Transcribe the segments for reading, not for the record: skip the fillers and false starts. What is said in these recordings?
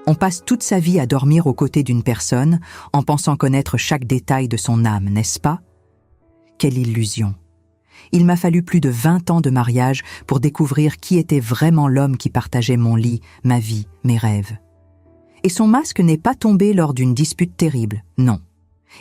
On passe toute sa vie à dormir aux côtés d'une personne en pensant connaître chaque détail de son âme, n'est-ce pas? Quelle illusion! Il m'a fallu plus de 20 ans de mariage pour découvrir qui était vraiment l'homme qui partageait mon lit, ma vie, mes rêves. Et son masque n'est pas tombé lors d'une dispute terrible, non.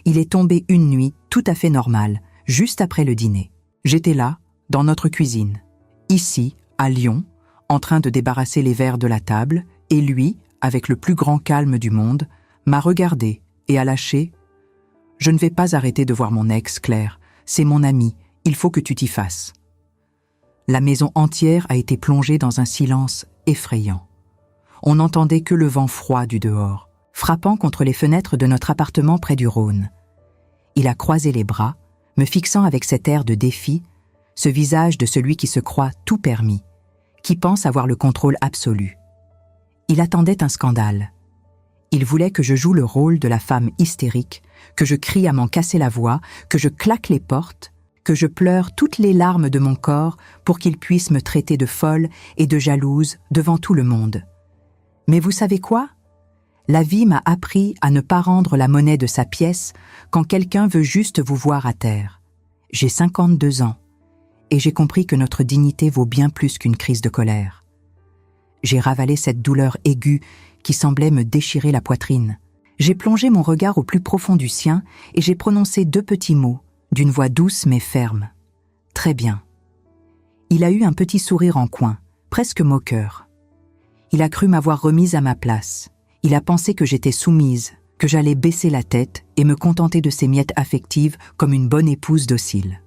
Il est tombé une nuit tout à fait normale, juste après le dîner. J'étais là, dans notre cuisine, ici, à Lyon, en train de débarrasser les verres de la table, et lui, avec le plus grand calme du monde, m'a regardé et a lâché « Je ne vais pas arrêter de voir mon ex, Claire. C'est mon ami, il faut que tu t'y fasses. » La maison entière a été plongée dans un silence effrayant. On n'entendait que le vent froid du dehors, frappant contre les fenêtres de notre appartement près du Rhône. Il a croisé les bras, me fixant avec cet air de défi, ce visage de celui qui se croit tout permis, qui pense avoir le contrôle absolu. Il attendait un scandale. Il voulait que je joue le rôle de la femme hystérique, que je crie à m'en casser la voix, que je claque les portes, que je pleure toutes les larmes de mon corps pour qu'il puisse me traiter de folle et de jalouse devant tout le monde. Mais vous savez quoi? La vie m'a appris à ne pas rendre la monnaie de sa pièce quand quelqu'un veut juste vous voir à terre. J'ai 52 ans et j'ai compris que notre dignité vaut bien plus qu'une crise de colère. J'ai ravalé cette douleur aiguë qui semblait me déchirer la poitrine. J'ai plongé mon regard au plus profond du sien et j'ai prononcé 2 petits mots, d'une voix douce mais ferme. « Très bien. » Il a eu un petit sourire en coin, presque moqueur. Il a cru m'avoir remise à ma place. Il a pensé que j'étais soumise, que j'allais baisser la tête et me contenter de ses miettes affectives comme une bonne épouse docile.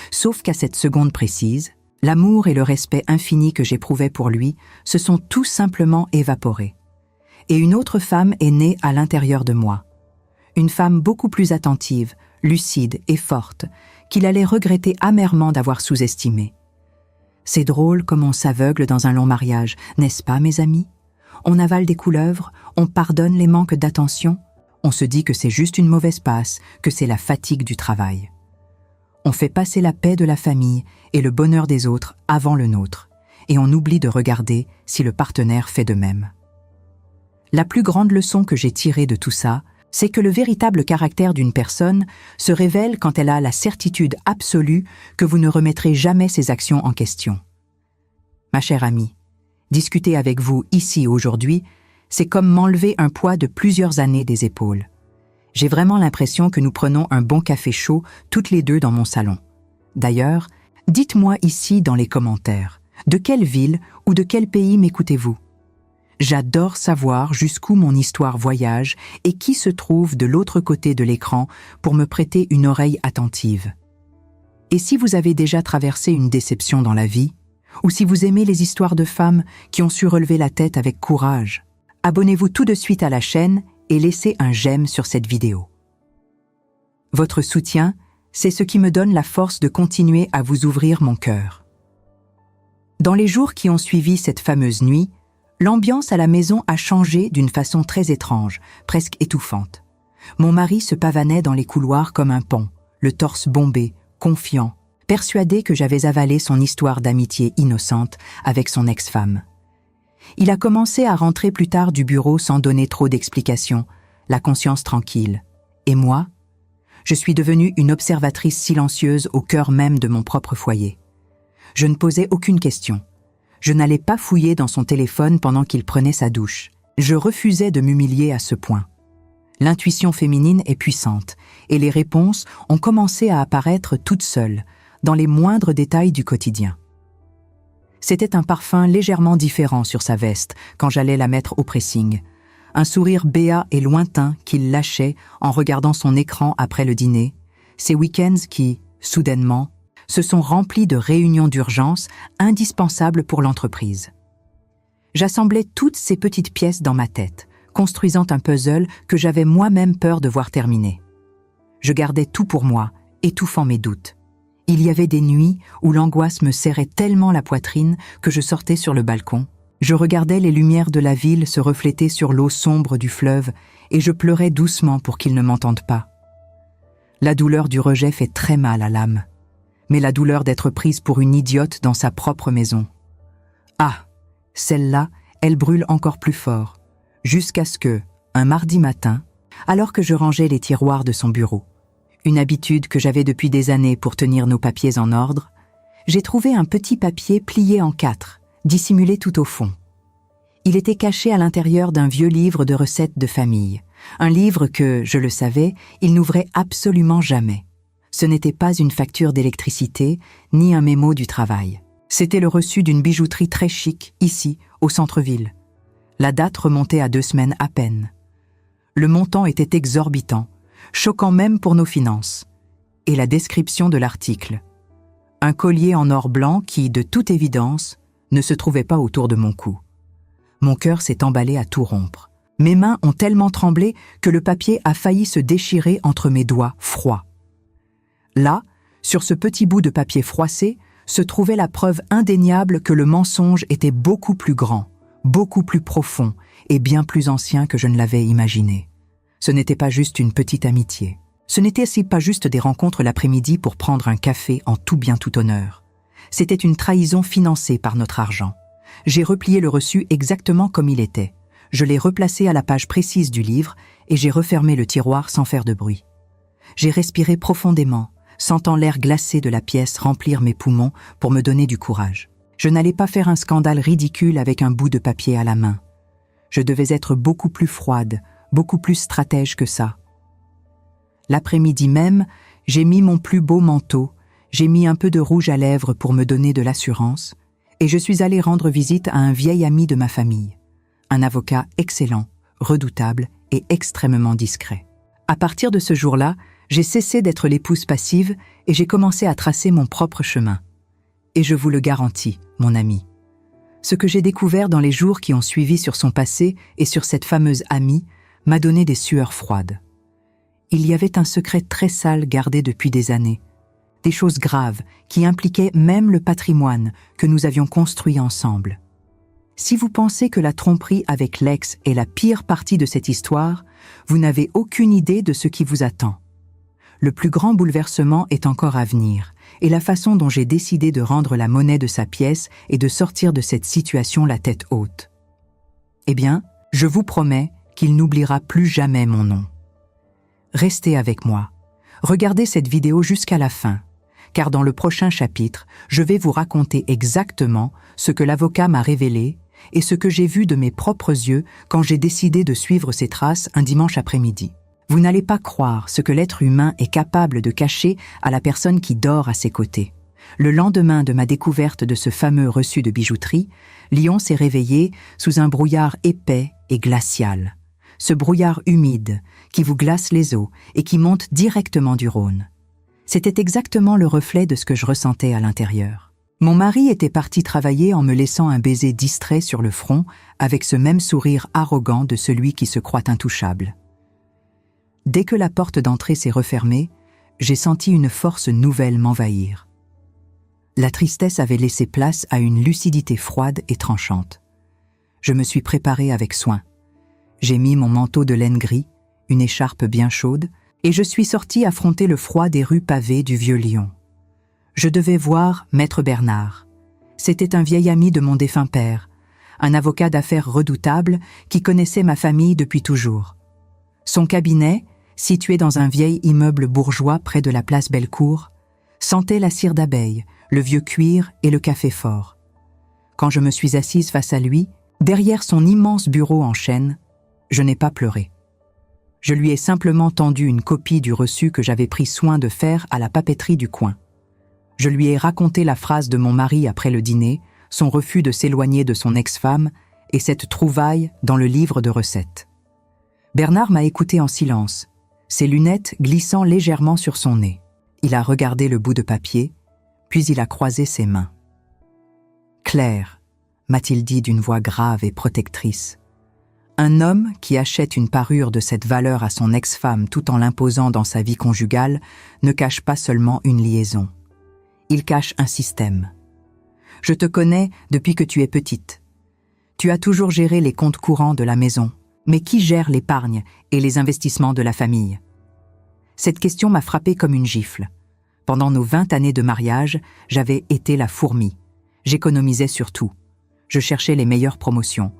Sauf qu'à cette seconde précise, l'amour et le respect infini que j'éprouvais pour lui se sont tout simplement évaporés. Et une autre femme est née à l'intérieur de moi. Une femme beaucoup plus attentive, lucide et forte, qu'il allait regretter amèrement d'avoir sous-estimée. C'est drôle comme on s'aveugle dans un long mariage, n'est-ce pas, mes amis? On avale des couleuvres, on pardonne les manques d'attention, on se dit que c'est juste une mauvaise passe, que c'est la fatigue du travail. On fait passer la paix de la famille et le bonheur des autres avant le nôtre, et on oublie de regarder si le partenaire fait de même. La plus grande leçon que j'ai tirée de tout ça, c'est que le véritable caractère d'une personne se révèle quand elle a la certitude absolue que vous ne remettrez jamais ses actions en question. Ma chère amie, discuter avec vous ici aujourd'hui, c'est comme m'enlever un poids de plusieurs années des épaules. J'ai vraiment l'impression que nous prenons un bon café chaud toutes les deux dans mon salon. D'ailleurs, dites-moi ici dans les commentaires, de quelle ville ou de quel pays m'écoutez-vous? J'adore savoir jusqu'où mon histoire voyage et qui se trouve de l'autre côté de l'écran pour me prêter une oreille attentive. Et si vous avez déjà traversé une déception dans la vie, ou si vous aimez les histoires de femmes qui ont su relever la tête avec courage, abonnez-vous tout de suite à la chaîne et laissez un j'aime sur cette vidéo. Votre soutien, c'est ce qui me donne la force de continuer à vous ouvrir mon cœur. Dans les jours qui ont suivi cette fameuse nuit, l'ambiance à la maison a changé d'une façon très étrange, presque étouffante. Mon mari se pavanait dans les couloirs comme un paon, le torse bombé, confiant, persuadé que j'avais avalé son histoire d'amitié innocente avec son ex-femme. Il a commencé à rentrer plus tard du bureau sans donner trop d'explications, la conscience tranquille. Et moi, je suis devenue une observatrice silencieuse au cœur même de mon propre foyer. Je ne posais aucune question. Je n'allais pas fouiller dans son téléphone pendant qu'il prenait sa douche. Je refusais de m'humilier à ce point. L'intuition féminine est puissante, et les réponses ont commencé à apparaître toutes seules, dans les moindres détails du quotidien. C'était un parfum légèrement différent sur sa veste quand j'allais la mettre au pressing. Un sourire béat et lointain qu'il lâchait en regardant son écran après le dîner. Ces week-ends qui, soudainement, se sont remplis de réunions d'urgence indispensables pour l'entreprise. J'assemblais toutes ces petites pièces dans ma tête, construisant un puzzle que j'avais moi-même peur de voir terminer. Je gardais tout pour moi, étouffant mes doutes. Il y avait des nuits où l'angoisse me serrait tellement la poitrine que je sortais sur le balcon. Je regardais les lumières de la ville se refléter sur l'eau sombre du fleuve et je pleurais doucement pour qu'ils ne m'entendent pas. La douleur du rejet fait très mal à l'âme, mais la douleur d'être prise pour une idiote dans sa propre maison. Ah, celle-là, elle brûle encore plus fort. Jusqu'à ce que, un mardi matin, alors que je rangeais les tiroirs de son bureau, une habitude que j'avais depuis des années pour tenir nos papiers en ordre, j'ai trouvé un petit papier plié en 4, dissimulé tout au fond. Il était caché à l'intérieur d'un vieux livre de recettes de famille, un livre que, je le savais, il n'ouvrait absolument jamais. Ce n'était pas une facture d'électricité, ni un mémo du travail. C'était le reçu d'une bijouterie très chic, ici, au centre-ville. La date remontait à 2 semaines à peine. Le montant était exorbitant, choquant même pour nos finances. Et la description de l'article. Un collier en or blanc qui, de toute évidence, ne se trouvait pas autour de mon cou. Mon cœur s'est emballé à tout rompre. Mes mains ont tellement tremblé que le papier a failli se déchirer entre mes doigts froids. Là, sur ce petit bout de papier froissé, se trouvait la preuve indéniable que le mensonge était beaucoup plus grand, beaucoup plus profond et bien plus ancien que je ne l'avais imaginé. Ce n'était pas juste une petite amitié. Ce n'était aussi pas juste des rencontres l'après-midi pour prendre un café en tout bien tout honneur. C'était une trahison financée par notre argent. J'ai replié le reçu exactement comme il était. Je l'ai replacé à la page précise du livre et j'ai refermé le tiroir sans faire de bruit. J'ai respiré profondément, sentant l'air glacé de la pièce remplir mes poumons pour me donner du courage. Je n'allais pas faire un scandale ridicule avec un bout de papier à la main. Je devais être beaucoup plus froide, beaucoup plus stratège que ça. L'après-midi même, j'ai mis mon plus beau manteau, j'ai mis un peu de rouge à lèvres pour me donner de l'assurance, et je suis allée rendre visite à un vieil ami de ma famille, un avocat excellent, redoutable et extrêmement discret. À partir de ce jour-là, j'ai cessé d'être l'épouse passive et j'ai commencé à tracer mon propre chemin. Et je vous le garantis, mon ami. Ce que j'ai découvert dans les jours qui ont suivi sur son passé et sur cette fameuse amie m'a donné des sueurs froides. Il y avait un secret très sale gardé depuis des années, des choses graves qui impliquaient même le patrimoine que nous avions construit ensemble. Si vous pensez que la tromperie avec l'ex est la pire partie de cette histoire, vous n'avez aucune idée de ce qui vous attend. Le plus grand bouleversement est encore à venir, et la façon dont j'ai décidé de rendre la monnaie de sa pièce et de sortir de cette situation la tête haute. Eh bien, je vous promets qu'il n'oubliera plus jamais mon nom. Restez avec moi. Regardez cette vidéo jusqu'à la fin, car dans le prochain chapitre, je vais vous raconter exactement ce que l'avocat m'a révélé et ce que j'ai vu de mes propres yeux quand j'ai décidé de suivre ses traces un dimanche après-midi. Vous n'allez pas croire ce que l'être humain est capable de cacher à la personne qui dort à ses côtés. Le lendemain de ma découverte de ce fameux reçu de bijouterie, Lyon s'est réveillé sous un brouillard épais et glacial. Ce brouillard humide qui vous glace les os et qui monte directement du Rhône. C'était exactement le reflet de ce que je ressentais à l'intérieur. Mon mari était parti travailler en me laissant un baiser distrait sur le front avec ce même sourire arrogant de celui qui se croit intouchable. Dès que la porte d'entrée s'est refermée, j'ai senti une force nouvelle m'envahir. La tristesse avait laissé place à une lucidité froide et tranchante. Je me suis préparée avec soin. J'ai mis mon manteau de laine gris, une écharpe bien chaude, et je suis sortie affronter le froid des rues pavées du vieux Lyon. Je devais voir Maître Bernard. C'était un vieil ami de mon défunt père, un avocat d'affaires redoutable qui connaissait ma famille depuis toujours. Son cabinet, situé dans un vieil immeuble bourgeois près de la place Bellecour, sentait la cire d'abeille, le vieux cuir et le café fort. Quand je me suis assise face à lui, derrière son immense bureau en chêne, je n'ai pas pleuré. Je lui ai simplement tendu une copie du reçu que j'avais pris soin de faire à la papeterie du coin. Je lui ai raconté la phrase de mon mari après le dîner, son refus de s'éloigner de son ex-femme et cette trouvaille dans le livre de recettes. Bernard m'a écouté en silence, ses lunettes glissant légèrement sur son nez. Il a regardé le bout de papier, puis il a croisé ses mains. « Claire », m'a-t-il dit d'une voix grave et protectrice. Un homme qui achète une parure de cette valeur à son ex-femme tout en l'imposant dans sa vie conjugale ne cache pas seulement une liaison. Il cache un système. Je te connais depuis que tu es petite. Tu as toujours géré les comptes courants de la maison, mais qui gère l'épargne et les investissements de la famille? Cette question m'a frappée comme une gifle. Pendant nos 20 années de mariage, j'avais été la fourmi. J'économisais sur tout. Je cherchais les meilleures promotions.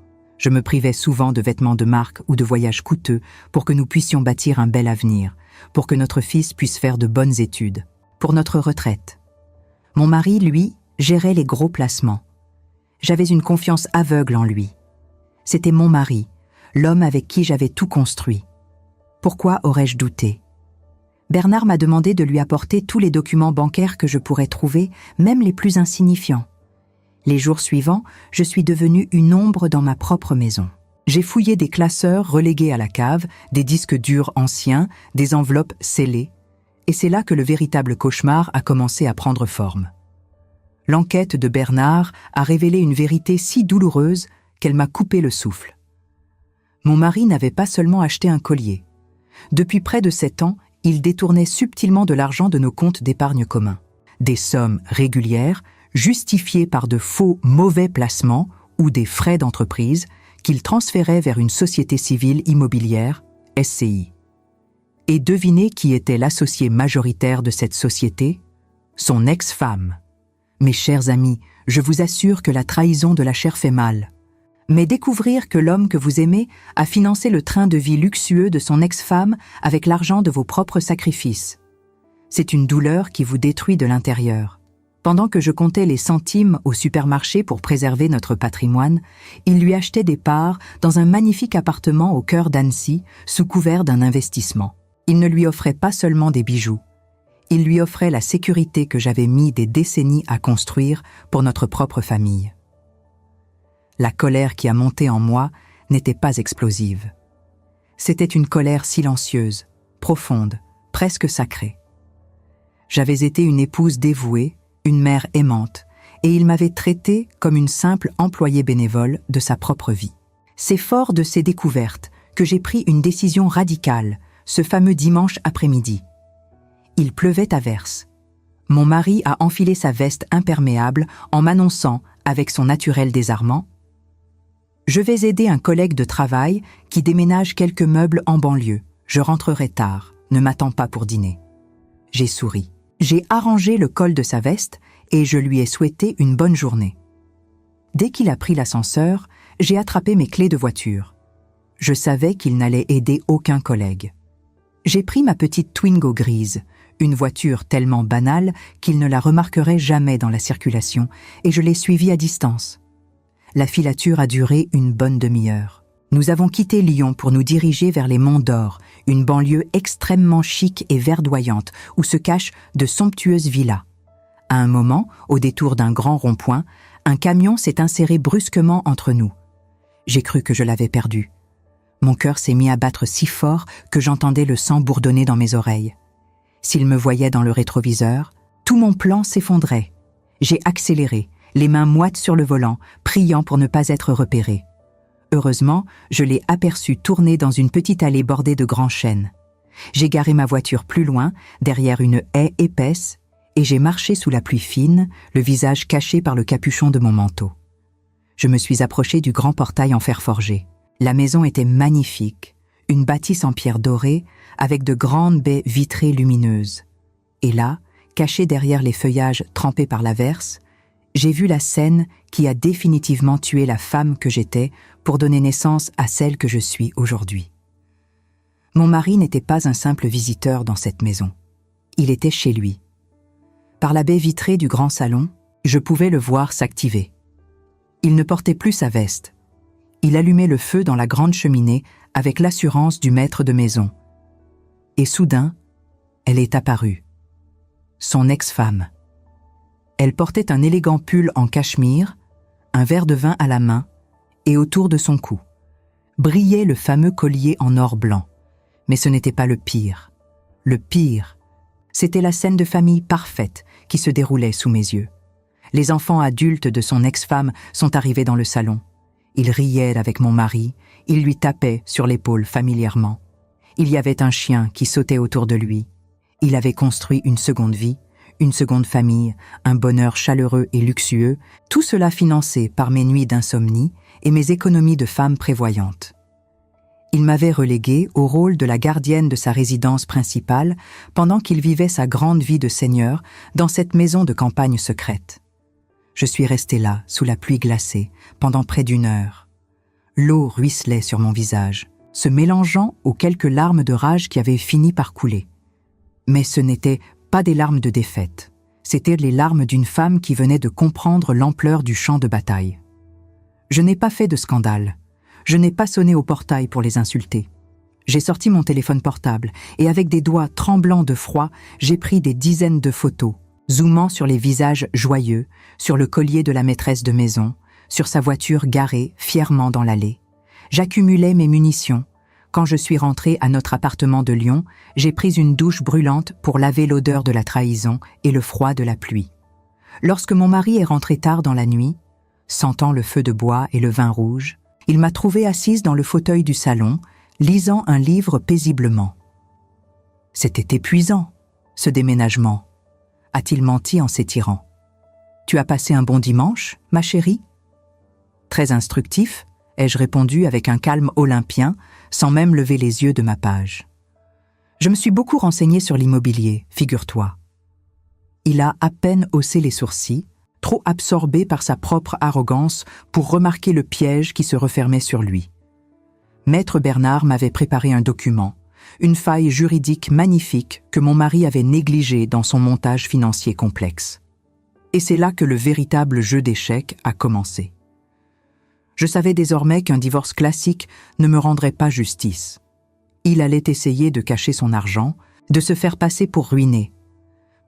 Je me privais souvent de vêtements de marque ou de voyages coûteux pour que nous puissions bâtir un bel avenir, pour que notre fils puisse faire de bonnes études, pour notre retraite. Mon mari, lui, gérait les gros placements. J'avais une confiance aveugle en lui. C'était mon mari, l'homme avec qui j'avais tout construit. Pourquoi aurais-je douté ? Bernard m'a demandé de lui apporter tous les documents bancaires que je pourrais trouver, même les plus insignifiants. Les jours suivants, je suis devenue une ombre dans ma propre maison. J'ai fouillé des classeurs relégués à la cave, des disques durs anciens, des enveloppes scellées, et c'est là que le véritable cauchemar a commencé à prendre forme. L'enquête de Bernard a révélé une vérité si douloureuse qu'elle m'a coupé le souffle. Mon mari n'avait pas seulement acheté un collier. Depuis près de 7 ans, il détournait subtilement de l'argent de nos comptes d'épargne communs. Des sommes régulières, justifiées par de faux mauvais placements ou des frais d'entreprise qu'il transférait vers une société civile immobilière, SCI. Et devinez qui était l'associé majoritaire de cette société ? Son ex-femme. Mes chers amis, je vous assure que la trahison de la chair fait mal. Mais découvrir que l'homme que vous aimez a financé le train de vie luxueux de son ex-femme avec l'argent de vos propres sacrifices. C'est une douleur qui vous détruit de l'intérieur. Pendant que je comptais les centimes au supermarché pour préserver notre patrimoine, il lui achetait des parts dans un magnifique appartement au cœur d'Annecy, sous couvert d'un investissement. Il ne lui offrait pas seulement des bijoux. Il lui offrait la sécurité que j'avais mis des décennies à construire pour notre propre famille. La colère qui a monté en moi n'était pas explosive. C'était une colère silencieuse, profonde, presque sacrée. J'avais été une épouse dévouée, une mère aimante, et il m'avait traitée comme une simple employée bénévole de sa propre vie. C'est fort de ces découvertes que j'ai pris une décision radicale, ce fameux dimanche après-midi. Il pleuvait à verse. Mon mari a enfilé sa veste imperméable en m'annonçant, avec son naturel désarmant, « Je vais aider un collègue de travail qui déménage quelques meubles en banlieue. Je rentrerai tard, ne m'attends pas pour dîner. » J'ai souri. J'ai arrangé le col de sa veste et je lui ai souhaité une bonne journée. Dès qu'il a pris l'ascenseur, j'ai attrapé mes clés de voiture. Je savais qu'il n'allait aider aucun collègue. J'ai pris ma petite Twingo grise, une voiture tellement banale qu'il ne la remarquerait jamais dans la circulation, et je l'ai suivie à distance. La filature a duré une bonne demi-heure. Nous avons quitté Lyon pour nous diriger vers les Monts d'Or, une banlieue extrêmement chic et verdoyante où se cachent de somptueuses villas. À un moment, au détour d'un grand rond-point, un camion s'est inséré brusquement entre nous. J'ai cru que je l'avais perdu. Mon cœur s'est mis à battre si fort que j'entendais le sang bourdonner dans mes oreilles. S'il me voyait dans le rétroviseur, tout mon plan s'effondrait. J'ai accéléré, les mains moites sur le volant, priant pour ne pas être repéré. Heureusement, je l'ai aperçu tourner dans une petite allée bordée de grands chênes. J'ai garé ma voiture plus loin, derrière une haie épaisse, et j'ai marché sous la pluie fine, le visage caché par le capuchon de mon manteau. Je me suis approché du grand portail en fer forgé. La maison était magnifique, une bâtisse en pierre dorée, avec de grandes baies vitrées lumineuses. Et là, caché derrière les feuillages trempés par l'averse, j'ai vu la scène qui a définitivement tué la femme que j'étais pour donner naissance à celle que je suis aujourd'hui. Mon mari n'était pas un simple visiteur dans cette maison. Il était chez lui. Par la baie vitrée du grand salon, je pouvais le voir s'activer. Il ne portait plus sa veste. Il allumait le feu dans la grande cheminée avec l'assurance du maître de maison. Et soudain, elle est apparue. Son ex-femme. Elle portait un élégant pull en cachemire, un verre de vin à la main, et autour de son cou brillait le fameux collier en or blanc. Mais ce n'était pas le pire. Le pire, c'était la scène de famille parfaite qui se déroulait sous mes yeux. Les enfants adultes de son ex-femme sont arrivés dans le salon. Ils riaient avec mon mari, ils lui tapaient sur l'épaule familièrement. Il y avait un chien qui sautait autour de lui. Il avait construit une seconde vie, une seconde famille, un bonheur chaleureux et luxueux, tout cela financé par mes nuits d'insomnie et mes économies de femme prévoyante. Il m'avait reléguée au rôle de la gardienne de sa résidence principale pendant qu'il vivait sa grande vie de seigneur dans cette maison de campagne secrète. Je suis restée là, sous la pluie glacée, pendant près d'1 heure. L'eau ruisselait sur mon visage, se mélangeant aux quelques larmes de rage qui avaient fini par couler. Mais ce n'étaient pas des larmes de défaite, c'étaient les larmes d'une femme qui venait de comprendre l'ampleur du champ de bataille. Je n'ai pas fait de scandale, je n'ai pas sonné au portail pour les insulter. J'ai sorti mon téléphone portable et avec des doigts tremblants de froid, j'ai pris des dizaines de photos, zoomant sur les visages joyeux, sur le collier de la maîtresse de maison, sur sa voiture garée fièrement dans l'allée. J'accumulais mes munitions. Quand je suis rentrée à notre appartement de Lyon, j'ai pris une douche brûlante pour laver l'odeur de la trahison et le froid de la pluie. Lorsque mon mari est rentré tard dans la nuit, sentant le feu de bois et le vin rouge, il m'a trouvée assise dans le fauteuil du salon, lisant un livre paisiblement. C'était épuisant, ce déménagement, a-t-il menti en s'étirant. Tu as passé un bon dimanche, ma chérie ? Très instructif, ai-je répondu avec un calme olympien, sans même lever les yeux de ma page. Je me suis beaucoup renseignée sur l'immobilier, figure-toi. Il a à peine haussé les sourcils, trop absorbé par sa propre arrogance pour remarquer le piège qui se refermait sur lui. Maître Bernard m'avait préparé un document, une faille juridique magnifique que mon mari avait négligée dans son montage financier complexe. Et c'est là que le véritable jeu d'échecs a commencé. Je savais désormais qu'un divorce classique ne me rendrait pas justice. Il allait essayer de cacher son argent, de se faire passer pour ruiné.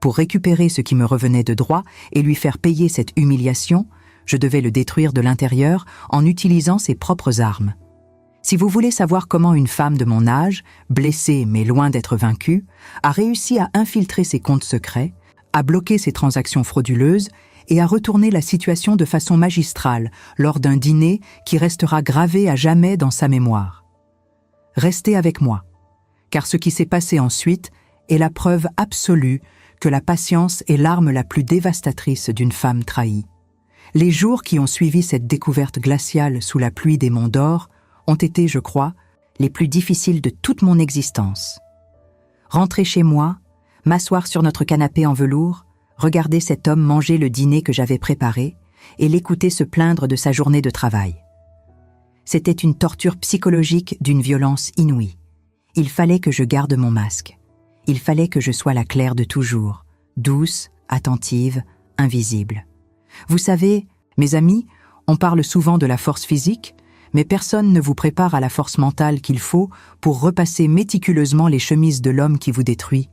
Pour récupérer ce qui me revenait de droit et lui faire payer cette humiliation, je devais le détruire de l'intérieur en utilisant ses propres armes. Si vous voulez savoir comment une femme de mon âge, blessée mais loin d'être vaincue, a réussi à infiltrer ses comptes secrets, à bloquer ses transactions frauduleuses et à retourner la situation de façon magistrale lors d'un dîner qui restera gravé à jamais dans sa mémoire. Restez avec moi, car ce qui s'est passé ensuite est la preuve absolue que la patience est l'arme la plus dévastatrice d'une femme trahie. Les jours qui ont suivi cette découverte glaciale sous la pluie des monts d'or ont été, je crois, les plus difficiles de toute mon existence. Rentrer chez moi, m'asseoir sur notre canapé en velours, regarder cet homme manger le dîner que j'avais préparé et l'écouter se plaindre de sa journée de travail. C'était une torture psychologique d'une violence inouïe. Il fallait que je garde mon masque. Il fallait que je sois la Claire de toujours, douce, attentive, invisible. Vous savez, mes amis, on parle souvent de la force physique, mais personne ne vous prépare à la force mentale qu'il faut pour repasser méticuleusement les chemises de l'homme qui vous détruit,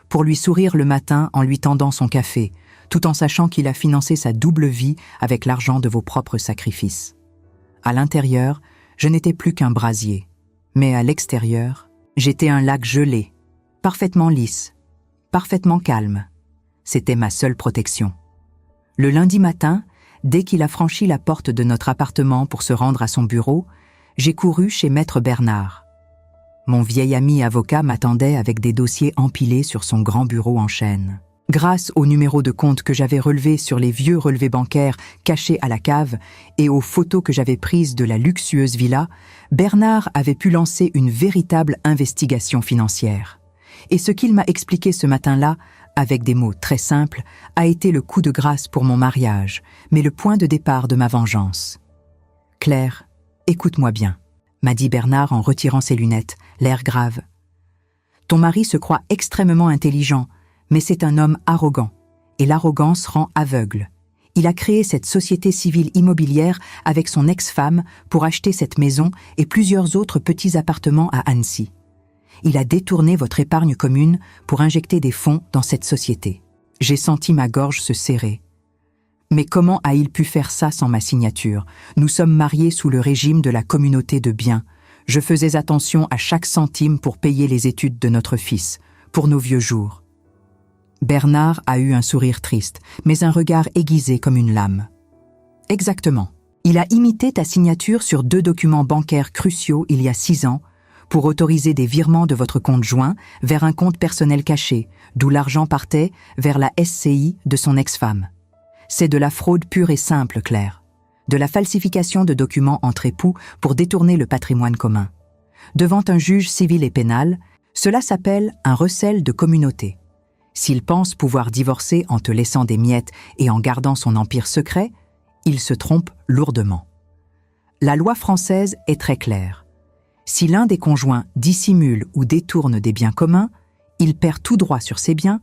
pour lui sourire le matin en lui tendant son café, tout en sachant qu'il a financé sa double vie avec l'argent de vos propres sacrifices. À l'intérieur, je n'étais plus qu'un brasier, mais à l'extérieur, j'étais un lac gelé, parfaitement lisse, parfaitement calme. C'était ma seule protection. Le lundi matin, dès qu'il a franchi la porte de notre appartement pour se rendre à son bureau, j'ai couru chez Maître Bernard. Mon vieil ami avocat m'attendait avec des dossiers empilés sur son grand bureau en chêne. Grâce au numéro de compte que j'avais relevé sur les vieux relevés bancaires cachés à la cave et aux photos que j'avais prises de la luxueuse villa, Bernard avait pu lancer une véritable investigation financière. Et ce qu'il m'a expliqué ce matin-là, avec des mots très simples, a été le coup de grâce pour mon mariage, mais le point de départ de ma vengeance. « Claire, écoute-moi bien », m'a dit Bernard en retirant ses lunettes, l'air grave. « Ton mari se croit extrêmement intelligent, mais c'est un homme arrogant, et l'arrogance rend aveugle. Il a créé cette société civile immobilière avec son ex-femme pour acheter cette maison et plusieurs autres petits appartements à Annecy. Il a détourné votre épargne commune pour injecter des fonds dans cette société. J'ai senti ma gorge se serrer. Mais comment a-t-il pu faire ça sans ma signature ? Nous sommes mariés sous le régime de la communauté de biens. Je faisais attention à chaque centime pour payer les études de notre fils, pour nos vieux jours. Bernard a eu un sourire triste, mais un regard aiguisé comme une lame. Exactement. Il a imité ta signature sur 2 documents bancaires cruciaux il y a 6 ans, pour autoriser des virements de votre compte joint vers un compte personnel caché, d'où l'argent partait vers la SCI de son ex-femme. C'est de la fraude pure et simple, Claire. De la falsification de documents entre époux pour détourner le patrimoine commun. Devant un juge civil et pénal, cela s'appelle un recel de communauté. S'il pense pouvoir divorcer en te laissant des miettes et en gardant son empire secret, il se trompe lourdement. La loi française est très claire. Si l'un des conjoints dissimule ou détourne des biens communs, il perd tout droit sur ses biens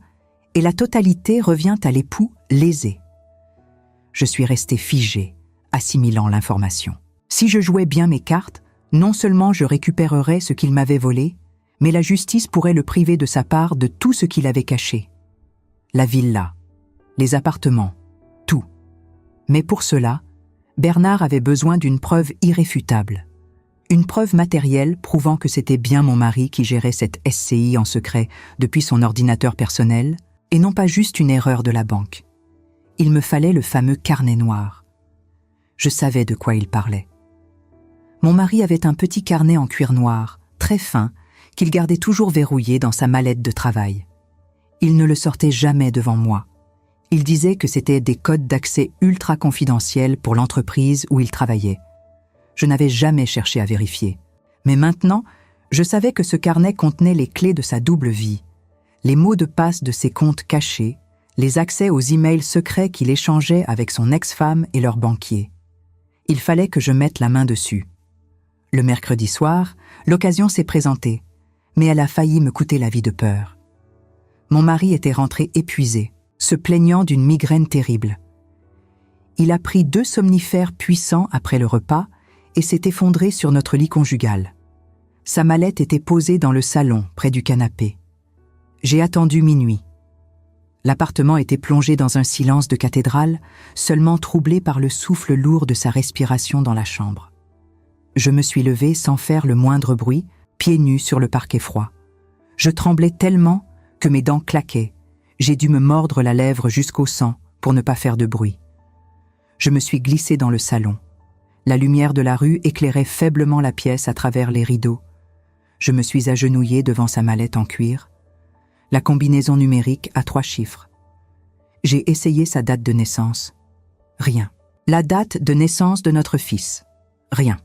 et la totalité revient à l'époux lésé. Je suis restée figée, assimilant l'information. Si je jouais bien mes cartes, non seulement je récupérerais ce qu'il m'avait volé, mais la justice pourrait le priver de sa part de tout ce qu'il avait caché. La villa, les appartements, tout. Mais pour cela, Bernard avait besoin d'une preuve irréfutable. Une preuve matérielle prouvant que c'était bien mon mari qui gérait cette SCI en secret depuis son ordinateur personnel, et non pas juste une erreur de la banque. Il me fallait le fameux carnet noir. Je savais de quoi il parlait. Mon mari avait un petit carnet en cuir noir, très fin, qu'il gardait toujours verrouillé dans sa mallette de travail. Il ne le sortait jamais devant moi. Il disait que c'était des codes d'accès ultra confidentiels pour l'entreprise où il travaillait. Je n'avais jamais cherché à vérifier. Mais maintenant, je savais que ce carnet contenait les clés de sa double vie, les mots de passe de ses comptes cachés, les accès aux emails secrets qu'il échangeait avec son ex-femme et leur banquier. Il fallait que je mette la main dessus. Le mercredi soir, l'occasion s'est présentée, mais elle a failli me coûter la vie de peur. Mon mari était rentré épuisé, se plaignant d'une migraine terrible. Il a pris 2 somnifères puissants après le repas et s'est effondré sur notre lit conjugal. Sa mallette était posée dans le salon, près du canapé. J'ai attendu minuit. L'appartement était plongé dans un silence de cathédrale, seulement troublé par le souffle lourd de sa respiration dans la chambre. Je me suis levée sans faire le moindre bruit, pieds nus sur le parquet froid. Je tremblais tellement que mes dents claquaient. J'ai dû me mordre la lèvre jusqu'au sang pour ne pas faire de bruit. Je me suis glissée dans le salon. La lumière de la rue éclairait faiblement la pièce à travers les rideaux. Je me suis agenouillée devant sa mallette en cuir. La combinaison numérique à 3 chiffres. J'ai essayé sa date de naissance. Rien. La date de naissance de notre fils. Rien.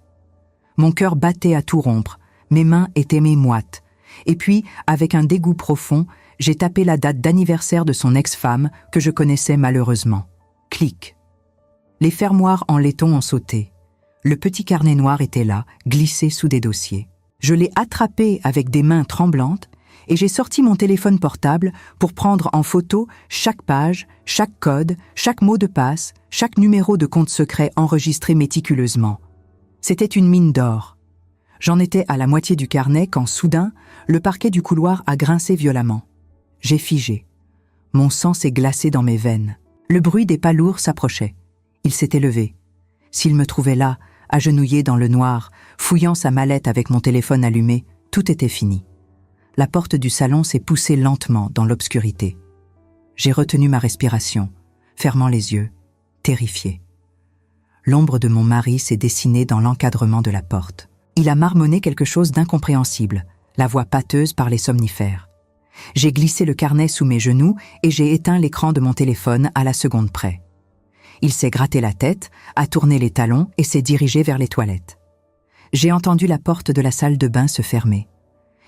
Mon cœur battait à tout rompre. Mes mains étaient moites. Et puis, avec un dégoût profond, j'ai tapé la date d'anniversaire de son ex-femme que je connaissais malheureusement. Clic. Les fermoirs en laiton ont sauté. Le petit carnet noir était là, glissé sous des dossiers. Je l'ai attrapé avec des mains tremblantes et j'ai sorti mon téléphone portable pour prendre en photo chaque page, chaque code, chaque mot de passe, chaque numéro de compte secret enregistré méticuleusement. C'était une mine d'or. J'en étais à la moitié du carnet quand soudain, le parquet du couloir a grincé violemment. J'ai figé. Mon sang s'est glacé dans mes veines. Le bruit des pas lourds s'approchait. Il s'était levé. S'il me trouvait là, agenouillé dans le noir, fouillant sa mallette avec mon téléphone allumé, tout était fini. La porte du salon s'est poussée lentement dans l'obscurité. J'ai retenu ma respiration, fermant les yeux, terrifiée. L'ombre de mon mari s'est dessinée dans l'encadrement de la porte. Il a marmonné quelque chose d'incompréhensible, la voix pâteuse par les somnifères. J'ai glissé le carnet sous mes genoux et j'ai éteint l'écran de mon téléphone à la seconde près. Il s'est gratté la tête, a tourné les talons et s'est dirigé vers les toilettes. J'ai entendu la porte de la salle de bain se fermer.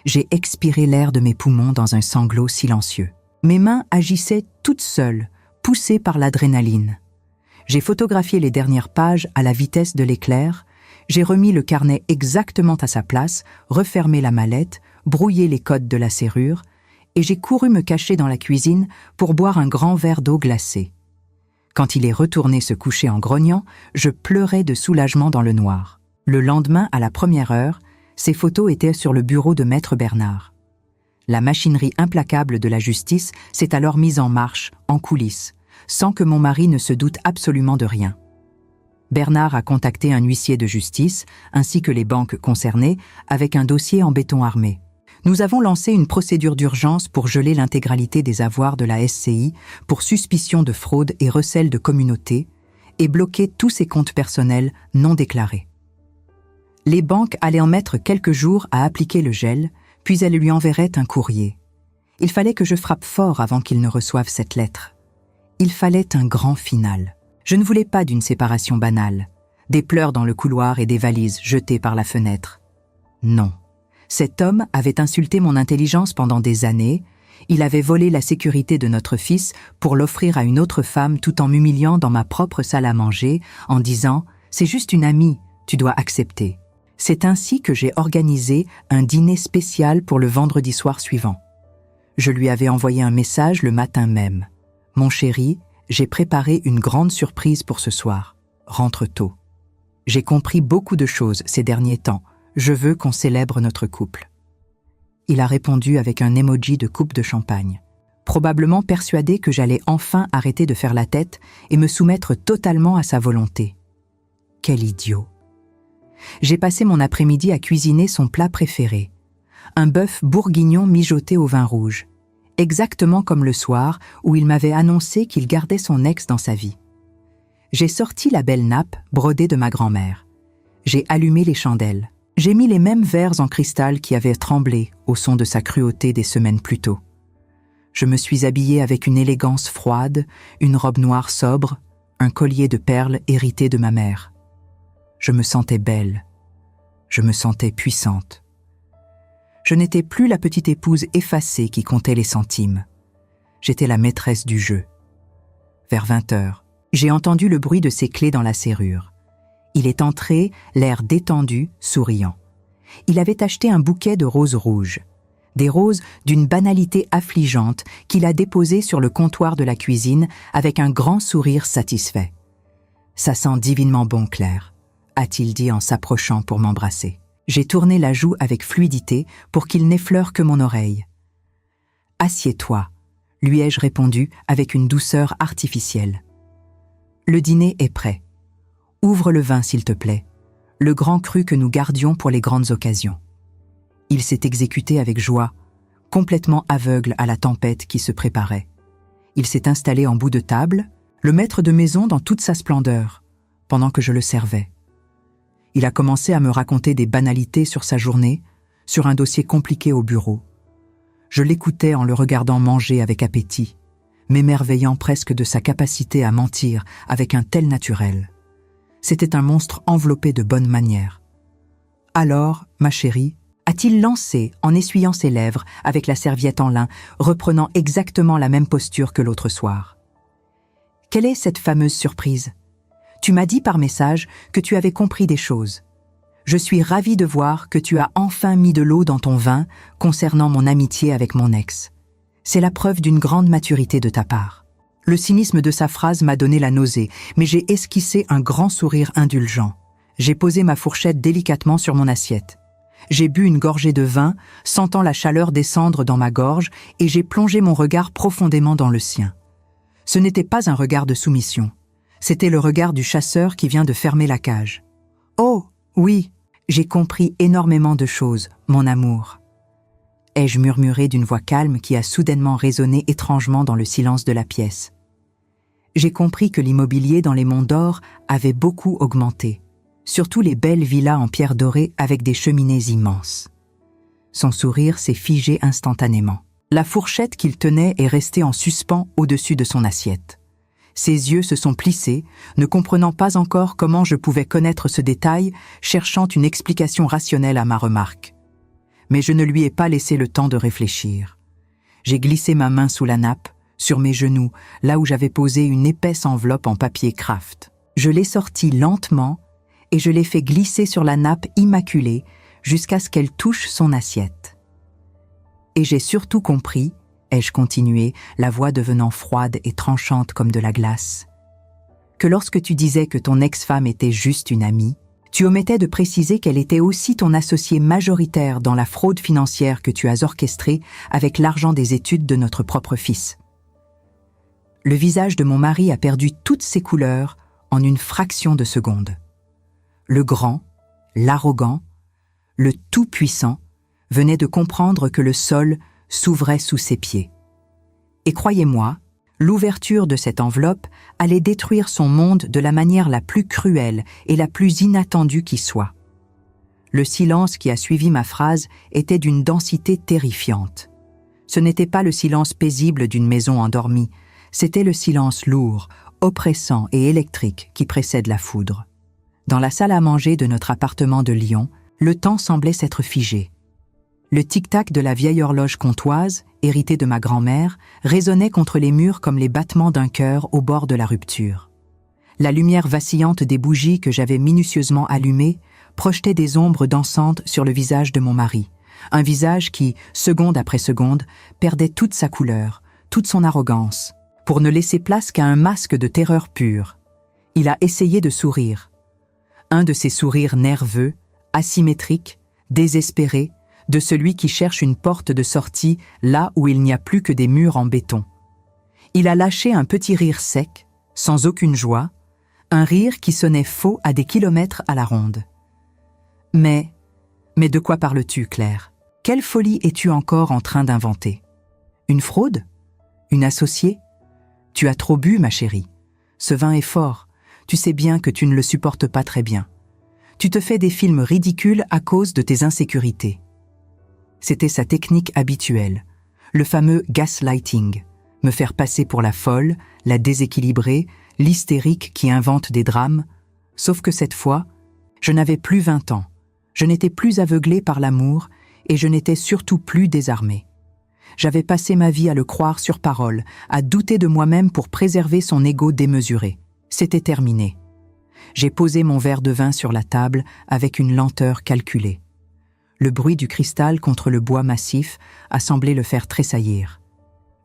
J'ai expiré l'air de mes poumons dans un sanglot silencieux. Mes mains agissaient toutes seules, poussées par l'adrénaline. J'ai photographié les dernières pages à la vitesse de l'éclair, j'ai remis le carnet exactement à sa place, refermé la mallette, brouillé les codes de la serrure, et j'ai couru me cacher dans la cuisine pour boire un grand verre d'eau glacée. Quand il est retourné se coucher en grognant, je pleurais de soulagement dans le noir. Le lendemain, à la 1re heure, ces photos étaient sur le bureau de Maître Bernard. La machinerie implacable de la justice s'est alors mise en marche, en coulisses, sans que mon mari ne se doute absolument de rien. Bernard a contacté un huissier de justice, ainsi que les banques concernées, avec un dossier en béton armé. Nous avons lancé une procédure d'urgence pour geler l'intégralité des avoirs de la SCI pour suspicion de fraude et recel de communauté et bloquer tous ses comptes personnels non déclarés. Les banques allaient en mettre quelques jours à appliquer le gel, puis elles lui enverraient un courrier. Il fallait que je frappe fort avant qu'il ne reçoive cette lettre. Il fallait un grand final. Je ne voulais pas d'une séparation banale, des pleurs dans le couloir et des valises jetées par la fenêtre. Non. Cet homme avait insulté mon intelligence pendant des années, il avait volé la sécurité de notre fils pour l'offrir à une autre femme tout en m'humiliant dans ma propre salle à manger en disant « c'est juste une amie, Tu dois accepter. C'est ainsi que j'ai organisé un dîner spécial pour le vendredi soir suivant. Je lui avais envoyé un message le matin même. « Mon chéri, j'ai préparé une grande surprise pour ce soir. Rentre tôt. J'ai compris beaucoup de choses ces derniers temps. Je veux qu'on célèbre notre couple. » Il a répondu avec un emoji de coupe de champagne, probablement persuadé que j'allais enfin arrêter de faire la tête et me soumettre totalement à sa volonté. Quel idiot! J'ai passé mon après-midi à cuisiner son plat préféré, un bœuf bourguignon mijoté au vin rouge, exactement comme le soir où il m'avait annoncé qu'il gardait son ex dans sa vie. J'ai sorti la belle nappe brodée de ma grand-mère. J'ai allumé les chandelles. J'ai mis les mêmes verres en cristal qui avaient tremblé au son de sa cruauté des semaines plus tôt. Je me suis habillée avec une élégance froide, une robe noire sobre, un collier de perles hérité de ma mère. Je me sentais belle. Je me sentais puissante. Je n'étais plus la petite épouse effacée qui comptait les centimes. J'étais la maîtresse du jeu. Vers 20h, j'ai entendu le bruit de ses clés dans la serrure. Il est entré, l'air détendu, souriant. Il avait acheté un bouquet de roses rouges. Des roses d'une banalité affligeante qu'il a déposées sur le comptoir de la cuisine avec un grand sourire satisfait. « Ça sent divinement bon, Claire », a-t-il dit en s'approchant pour m'embrasser. J'ai tourné la joue avec fluidité pour qu'il n'effleure que mon oreille. « Assieds-toi », lui ai-je répondu avec une douceur artificielle. « Le dîner est prêt. Ouvre le vin, s'il te plaît, le grand cru que nous gardions pour les grandes occasions. » Il s'est exécuté avec joie, complètement aveugle à la tempête qui se préparait. Il s'est installé en bout de table, le maître de maison dans toute sa splendeur, pendant que je le servais. Il a commencé à me raconter des banalités sur sa journée, sur un dossier compliqué au bureau. Je l'écoutais en le regardant manger avec appétit, m'émerveillant presque de sa capacité à mentir avec un tel naturel. C'était un monstre enveloppé de bonnes manières. « Alors, ma chérie ?» a-t-il lancé en essuyant ses lèvres avec la serviette en lin, reprenant exactement la même posture que l'autre soir. « Quelle est cette fameuse surprise ? Tu m'as dit par message que tu avais compris des choses. Je suis ravie de voir que tu as enfin mis de l'eau dans ton vin concernant mon amitié avec mon ex. C'est la preuve d'une grande maturité de ta part. » Le cynisme de sa phrase m'a donné la nausée, mais j'ai esquissé un grand sourire indulgent. J'ai posé ma fourchette délicatement sur mon assiette. J'ai bu une gorgée de vin, sentant la chaleur descendre dans ma gorge, et j'ai plongé mon regard profondément dans le sien. Ce n'était pas un regard de soumission. C'était le regard du chasseur qui vient de fermer la cage. « Oh, oui, j'ai compris énormément de choses, mon amour. » ai-je murmuré d'une voix calme qui a soudainement résonné étrangement dans le silence de la pièce. J'ai compris que l'immobilier dans les Monts d'Or avait beaucoup augmenté. Surtout les belles villas en pierre dorée avec des cheminées immenses. Son sourire s'est figé instantanément. La fourchette qu'il tenait est restée en suspens au-dessus de son assiette. Ses yeux se sont plissés, ne comprenant pas encore comment je pouvais connaître ce détail, cherchant une explication rationnelle à ma remarque. Mais je ne lui ai pas laissé le temps de réfléchir. J'ai glissé ma main sous la nappe, sur mes genoux, là où j'avais posé une épaisse enveloppe en papier Kraft. Je l'ai sortie lentement, et je l'ai fait glisser sur la nappe immaculée jusqu'à ce qu'elle touche son assiette. Et j'ai surtout compris, ai-je continué, la voix devenant froide et tranchante comme de la glace, que lorsque tu disais que ton ex-femme était juste une amie, tu omettais de préciser qu'elle était aussi ton associée majoritaire dans la fraude financière que tu as orchestrée avec l'argent des études de notre propre fils. Le visage de mon mari a perdu toutes ses couleurs en une fraction de seconde. Le grand, l'arrogant, le tout-puissant venait de comprendre que le sol s'ouvrait sous ses pieds. Et croyez-moi, l'ouverture de cette enveloppe allait détruire son monde de la manière la plus cruelle et la plus inattendue qui soit. Le silence qui a suivi ma phrase était d'une densité terrifiante. Ce n'était pas le silence paisible d'une maison endormie, c'était le silence lourd, oppressant et électrique qui précède la foudre. Dans la salle à manger de notre appartement de Lyon, le temps semblait s'être figé. Le tic-tac de la vieille horloge comtoise, héritée de ma grand-mère, résonnait contre les murs comme les battements d'un cœur au bord de la rupture. La lumière vacillante des bougies que j'avais minutieusement allumées projetait des ombres dansantes sur le visage de mon mari, un visage qui, seconde après seconde, perdait toute sa couleur, toute son arrogance, pour ne laisser place qu'à un masque de terreur pure. Il a essayé de sourire. Un de ces sourires nerveux, asymétriques, désespérés, de celui qui cherche une porte de sortie là où il n'y a plus que des murs en béton. Il a lâché un petit rire sec, sans aucune joie, un rire qui sonnait faux à des kilomètres à la ronde. Mais de quoi parles-tu, Claire? Quelle folie es-tu encore en train d'inventer? Une fraude? Une associée? Tu as trop bu, ma chérie. Ce vin est fort. Tu sais bien que tu ne le supportes pas très bien. Tu te fais des films ridicules à cause de tes insécurités. C'était sa technique habituelle, le fameux gaslighting, me faire passer pour la folle, la déséquilibrée, l'hystérique qui invente des drames, sauf que cette fois, je n'avais plus 20 ans, je n'étais plus aveuglée par l'amour et je n'étais surtout plus désarmée. J'avais passé ma vie à le croire sur parole, à douter de moi-même pour préserver son ego démesuré. C'était terminé. J'ai posé mon verre de vin sur la table avec une lenteur calculée. Le bruit du cristal contre le bois massif a semblé le faire tressaillir.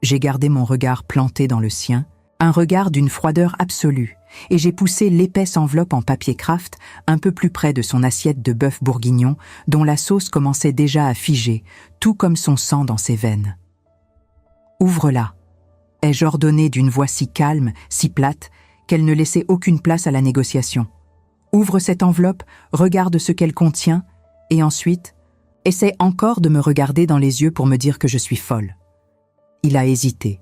J'ai gardé mon regard planté dans le sien, un regard d'une froideur absolue, et j'ai poussé l'épaisse enveloppe en papier craft un peu plus près de son assiette de bœuf bourguignon dont la sauce commençait déjà à figer, tout comme son sang dans ses veines. « Ouvre-la », ai-je ordonné d'une voix si calme, si plate, qu'elle ne laissait aucune place à la négociation. « Ouvre cette enveloppe, regarde ce qu'elle contient, et ensuite, essaie encore de me regarder dans les yeux pour me dire que je suis folle. » Il a hésité.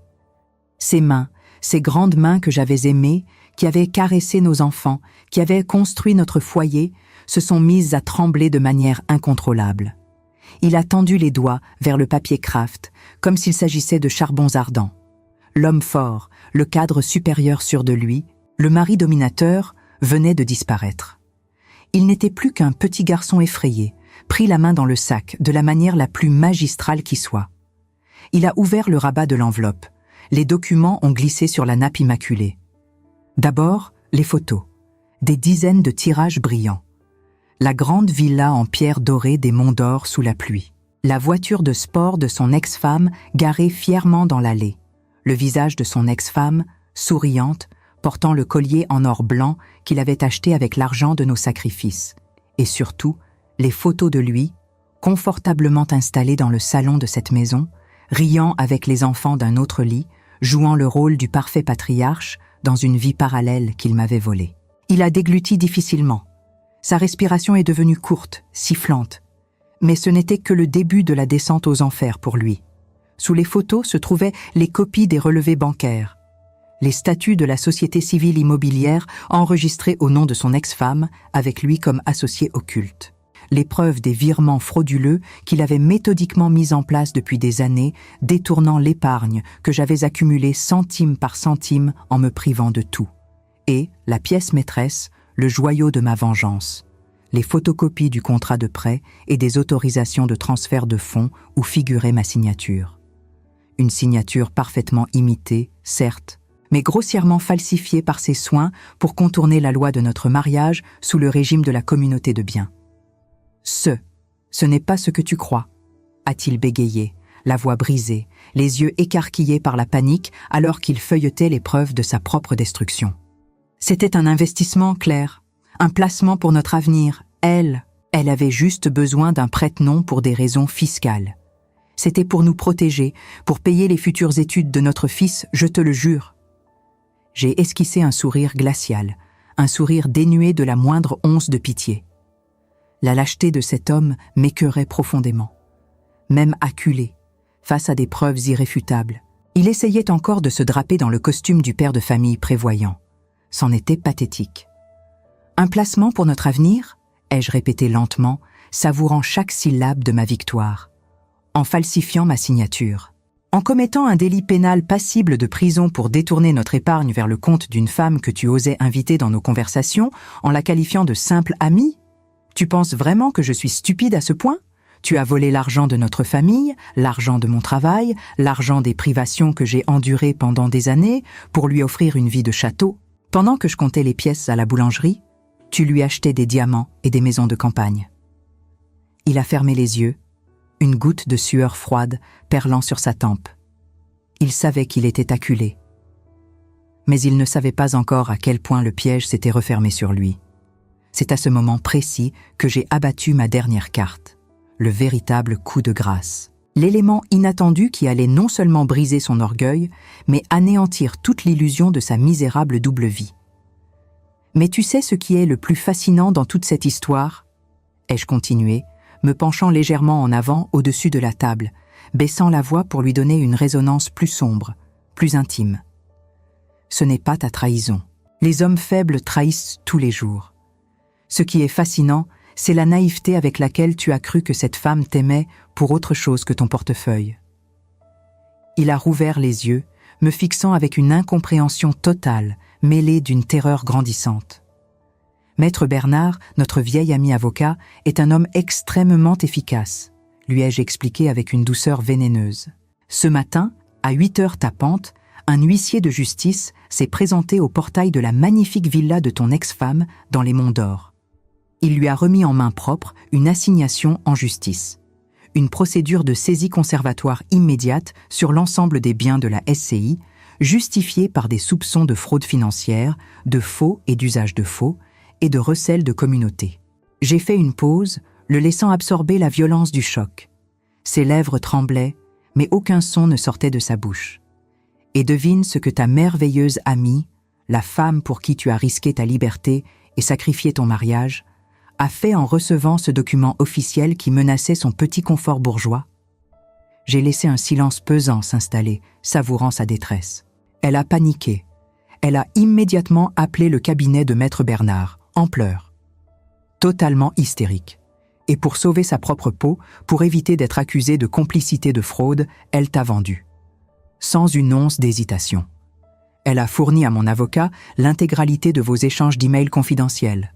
Ses mains, ces grandes mains que j'avais aimées, qui avaient caressé nos enfants, qui avaient construit notre foyer, se sont mises à trembler de manière incontrôlable. Il a tendu les doigts vers le papier craft, comme s'il s'agissait de charbons ardents. L'homme fort, le cadre supérieur sûr de lui, le mari dominateur, venait de disparaître. Il n'était plus qu'un petit garçon effrayé, pris la main dans le sac de la manière la plus magistrale qui soit. Il a ouvert le rabat de l'enveloppe. Les documents ont glissé sur la nappe immaculée. D'abord, les photos. Des dizaines de tirages brillants. La grande villa en pierre dorée des Monts d'Or sous la pluie. La voiture de sport de son ex-femme garée fièrement dans l'allée. Le visage de son ex-femme, souriante, portant le collier en or blanc qu'il avait acheté avec l'argent de nos sacrifices. Et surtout, les photos de lui, confortablement installé dans le salon de cette maison, riant avec les enfants d'un autre lit, jouant le rôle du parfait patriarche dans une vie parallèle qu'il m'avait volée. Il a dégluti difficilement. Sa respiration est devenue courte, sifflante. Mais ce n'était que le début de la descente aux enfers pour lui. Sous les photos se trouvaient les copies des relevés bancaires, les statuts de la société civile immobilière enregistrés au nom de son ex-femme, avec lui comme associé occulte. Les preuves des virements frauduleux qu'il avait méthodiquement mis en place depuis des années, détournant l'épargne que j'avais accumulée centime par centime en me privant de tout. Et, la pièce maîtresse, le joyau de ma vengeance, les photocopies du contrat de prêt et des autorisations de transfert de fonds où figurait ma signature. Une signature parfaitement imitée, certes, mais grossièrement falsifiée par ses soins pour contourner la loi de notre mariage sous le régime de la communauté de biens. Ce n'est pas ce que tu crois, a-t-il bégayé, la voix brisée, les yeux écarquillés par la panique alors qu'il feuilletait les preuves de sa propre destruction. C'était un investissement, Claire, un placement pour notre avenir. Elle avait juste besoin d'un prête-nom pour des raisons fiscales. C'était pour nous protéger, pour payer les futures études de notre fils, je te le jure. J'ai esquissé un sourire glacial, un sourire dénué de la moindre once de pitié. La lâcheté de cet homme m'écœurait profondément. Même acculé, face à des preuves irréfutables, il essayait encore de se draper dans le costume du père de famille prévoyant. C'en était pathétique. Un placement pour notre avenir, ai-je répété lentement, savourant chaque syllabe de ma victoire. En falsifiant ma signature. En commettant un délit pénal passible de prison pour détourner notre épargne vers le compte d'une femme que tu osais inviter dans nos conversations, en la qualifiant de simple amie? Tu penses vraiment que je suis stupide à ce point? Tu as volé l'argent de notre famille, l'argent de mon travail, l'argent des privations que j'ai endurées pendant des années pour lui offrir une vie de château. Pendant que je comptais les pièces à la boulangerie, tu lui achetais des diamants et des maisons de campagne. » Il a fermé les yeux, une goutte de sueur froide perlant sur sa tempe. Il savait qu'il était acculé. Mais il ne savait pas encore à quel point le piège s'était refermé sur lui. C'est à ce moment précis que j'ai abattu ma dernière carte, le véritable coup de grâce. L'élément inattendu qui allait non seulement briser son orgueil, mais anéantir toute l'illusion de sa misérable double vie. « Mais tu sais ce qui est le plus fascinant dans toute cette histoire ?» ai-je continué, me penchant légèrement en avant au-dessus de la table, baissant la voix pour lui donner une résonance plus sombre, plus intime. « Ce n'est pas ta trahison. Les hommes faibles trahissent tous les jours. Ce qui est fascinant, c'est la naïveté avec laquelle tu as cru que cette femme t'aimait pour autre chose que ton portefeuille. » Il a rouvert les yeux, me fixant avec une incompréhension totale, mêlée d'une terreur grandissante. Maître Bernard, notre vieil ami avocat, est un homme extrêmement efficace, lui ai-je expliqué avec une douceur vénéneuse. Ce matin, à 8h tapantes, un huissier de justice s'est présenté au portail de la magnifique villa de ton ex-femme dans les Monts d'Or. Il lui a remis en main propre une assignation en justice, une procédure de saisie conservatoire immédiate sur l'ensemble des biens de la SCI, justifiée par des soupçons de fraude financière, de faux et d'usage de faux, et de recel de communauté. J'ai fait une pause, le laissant absorber la violence du choc. Ses lèvres tremblaient, mais aucun son ne sortait de sa bouche. Et devine ce que ta merveilleuse amie, la femme pour qui tu as risqué ta liberté et sacrifié ton mariage, a fait en recevant ce document officiel qui menaçait son petit confort bourgeois. J'ai laissé un silence pesant s'installer, savourant sa détresse. Elle a paniqué. Elle a immédiatement appelé le cabinet de Maître Bernard, en pleurs. Totalement hystérique. Et pour sauver sa propre peau, pour éviter d'être accusée de complicité de fraude, elle t'a vendu. Sans une once d'hésitation. Elle a fourni à mon avocat l'intégralité de vos échanges d'emails confidentiels.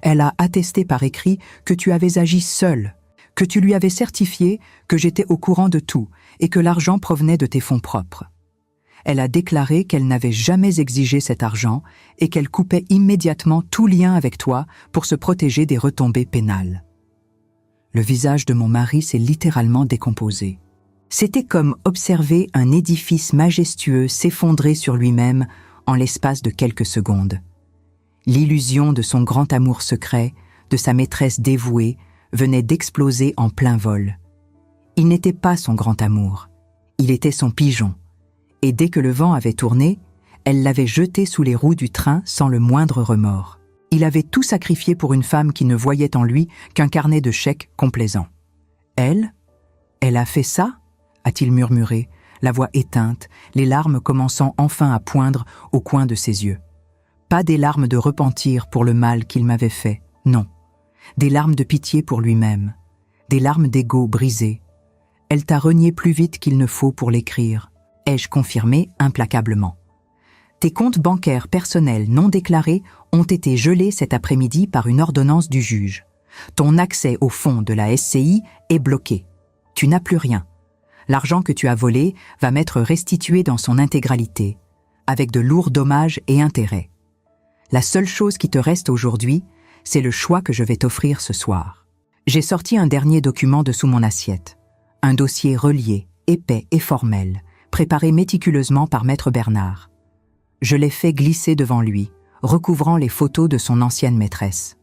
Elle a attesté par écrit que tu avais agi seul, que tu lui avais certifié que j'étais au courant de tout et que l'argent provenait de tes fonds propres. Elle a déclaré qu'elle n'avait jamais exigé cet argent et qu'elle coupait immédiatement tout lien avec toi pour se protéger des retombées pénales. Le visage de mon mari s'est littéralement décomposé. C'était comme observer un édifice majestueux s'effondrer sur lui-même en l'espace de quelques secondes. L'illusion de son grand amour secret, de sa maîtresse dévouée, venait d'exploser en plein vol. Il n'était pas son grand amour, il était son pigeon. Et dès que le vent avait tourné, elle l'avait jeté sous les roues du train sans le moindre remords. Il avait tout sacrifié pour une femme qui ne voyait en lui qu'un carnet de chèques complaisant. Elle a fait ça ? A-t-il murmuré, la voix éteinte, les larmes commençant enfin à poindre au coin de ses yeux. Pas des larmes de repentir pour le mal qu'il m'avait fait, non. Des larmes de pitié pour lui-même, des larmes d'ego brisées. Elle t'a renié plus vite qu'il ne faut pour l'écrire, ai-je confirmé implacablement. Tes comptes bancaires personnels non déclarés ont été gelés cet après-midi par une ordonnance du juge. Ton accès aux fonds de la SCI est bloqué. Tu n'as plus rien. L'argent que tu as volé va m'être restitué dans son intégralité, avec de lourds dommages et intérêts. La seule chose qui te reste aujourd'hui, c'est le choix que je vais t'offrir ce soir. J'ai sorti un dernier document de sous mon assiette. Un dossier relié, épais et formel, préparé méticuleusement par Maître Bernard. Je l'ai fait glisser devant lui, recouvrant les photos de son ancienne maîtresse.